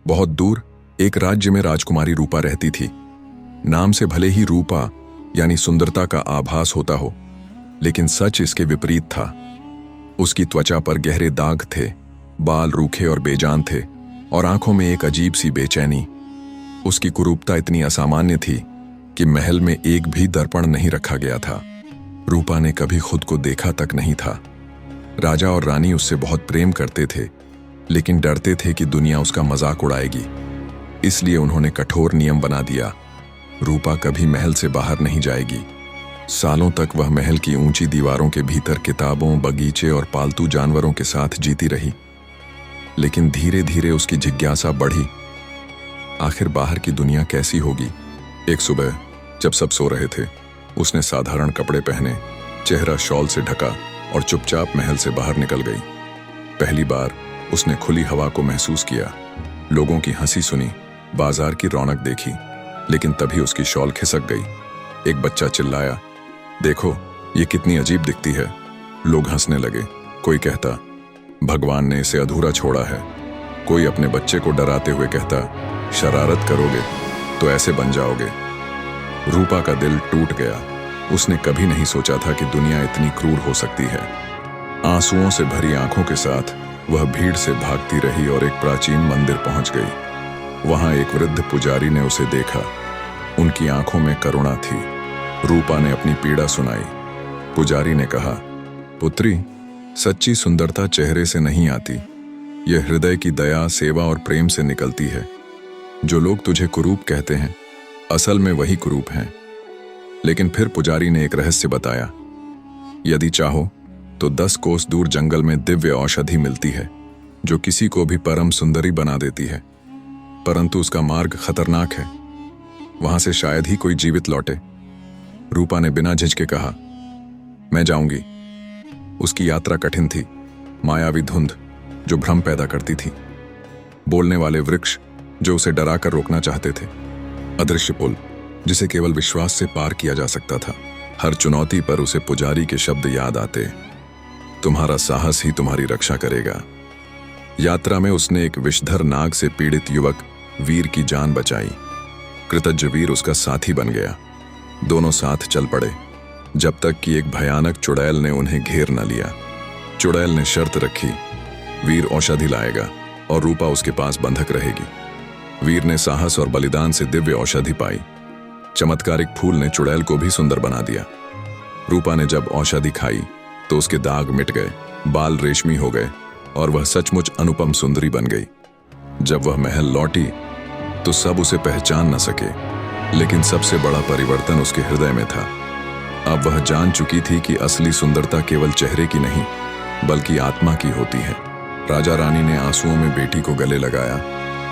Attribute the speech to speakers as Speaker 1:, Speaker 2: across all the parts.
Speaker 1: बहुत दूर एक राज्य में राजकुमारी रूपा रहती थी। नाम से भले ही रूपा यानी सुंदरता का आभास होता हो, लेकिन सच इसके विपरीत था। उसकी त्वचा पर गहरे दाग थे, बाल रूखे और बेजान थे, और आंखों में एक अजीब सी बेचैनी। उसकी कुरूपता इतनी असामान्य थी कि महल में एक भी दर्पण नहीं रखा गया था। रूपा ने कभी खुद को देखा तक नहीं था। राजा और रानी उससे बहुत प्रेम करते थे, लेकिन डरते थे कि दुनिया उसका मजाक उड़ाएगी। इसलिए उन्होंने कठोर नियम बना दिया, रूपा कभी महल से बाहर नहीं जाएगी। सालों तक वह महल की ऊंची दीवारों के भीतर किताबों, बगीचे और पालतू जानवरों के साथ जीती रही। लेकिन धीरे धीरे उसकी जिज्ञासा बढ़ी, आखिर बाहर की दुनिया कैसी होगी। एक सुबह जब सब सो रहे थे, उसने साधारण कपड़े पहने, चेहरा शॉल से ढका और चुपचाप महल से बाहर निकल गई। पहली बार उसने खुली हवा को महसूस किया, लोगों की हंसी सुनी, बाजार की रौनक देखी। लेकिन तभी उसकी शॉल खिसक गई। एक बच्चा चिल्लाया, देखो ये कितनी अजीब दिखती है। लोग हंसने लगे। कोई कहता, भगवान ने इसे अधूरा छोड़ा है। कोई अपने बच्चे को डराते हुए कहता, शरारत करोगे तो ऐसे बन जाओगे। रूपा का दिल टूट गया। उसने कभी नहीं सोचा था कि दुनिया इतनी क्रूर हो सकती है। आंसुओं से भरी आंखों के साथ वह भीड़ से भागती रही और एक प्राचीन मंदिर पहुंच गई। वहां एक वृद्ध पुजारी ने उसे देखा। उनकी आंखों में करुणा थी। रूपा ने अपनी पीड़ा सुनाई। पुजारी ने कहा, पुत्री, सच्ची सुंदरता चेहरे से नहीं आती, यह हृदय की दया, सेवा और प्रेम से निकलती है। जो लोग तुझे कुरूप कहते हैं, असल में वही कुरूप हैं। लेकिन फिर पुजारी ने एक रहस्य बताया, यदि चाहो तो 10 कोस दूर जंगल में दिव्य औषधि मिलती है, जो किसी को भी परम सुंदरी बना देती है। परंतु उसका मार्ग खतरनाक है, वहां से शायद ही कोई जीवित लौटे। रूपा ने बिना झिझके कहा, मैं जाऊंगी। उसकी यात्रा कठिन थी। मायावी धुंध जो भ्रम पैदा करती थी, बोलने वाले वृक्ष जो उसे डराकर रोकना चाहते थे, अदृश्य पुल जिसे केवल विश्वास से पार किया जा सकता था। हर चुनौती पर उसे पुजारी के शब्द याद आते, तुम्हारा साहस ही तुम्हारी रक्षा करेगा। यात्रा में उसने एक विषधर नाग से पीड़ित युवक वीर की जान बचाई। कृतज्ञ वीर उसका साथी बन गया। दोनों साथ चल पड़े, जब तक कि एक भयानक चुड़ैल ने उन्हें घेर न लिया। चुड़ैल ने शर्त रखी, वीर औषधि लाएगा और रूपा उसके पास बंधक रहेगी। वीर ने साहस और बलिदान से दिव्य औषधि पाई। चमत्कारिक फूल ने चुड़ैल को भी सुंदर बना दिया। रूपा ने जब औषधि खाई तो उसके दाग मिट गए, बाल रेशमी हो गए और वह सचमुच अनुपम सुंदरी बन गई। जब वह महल लौटी तो सब उसे पहचान न सके, लेकिन सबसे बड़ा परिवर्तन उसके हृदय में था। अब वह जान चुकी थी कि असली सुंदरता केवल चेहरे की नहीं, बल्कि आत्मा की होती है। राजा रानी ने आंसुओं में बेटी को गले लगाया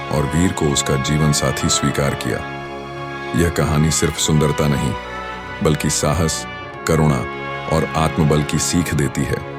Speaker 1: और वीर को उसका जीवन साथी स्वीकार किया। यह कहानी सिर्फ सुंदरता नहीं, बल्कि साहस, करुणा और आत्मबल की सीख देती है।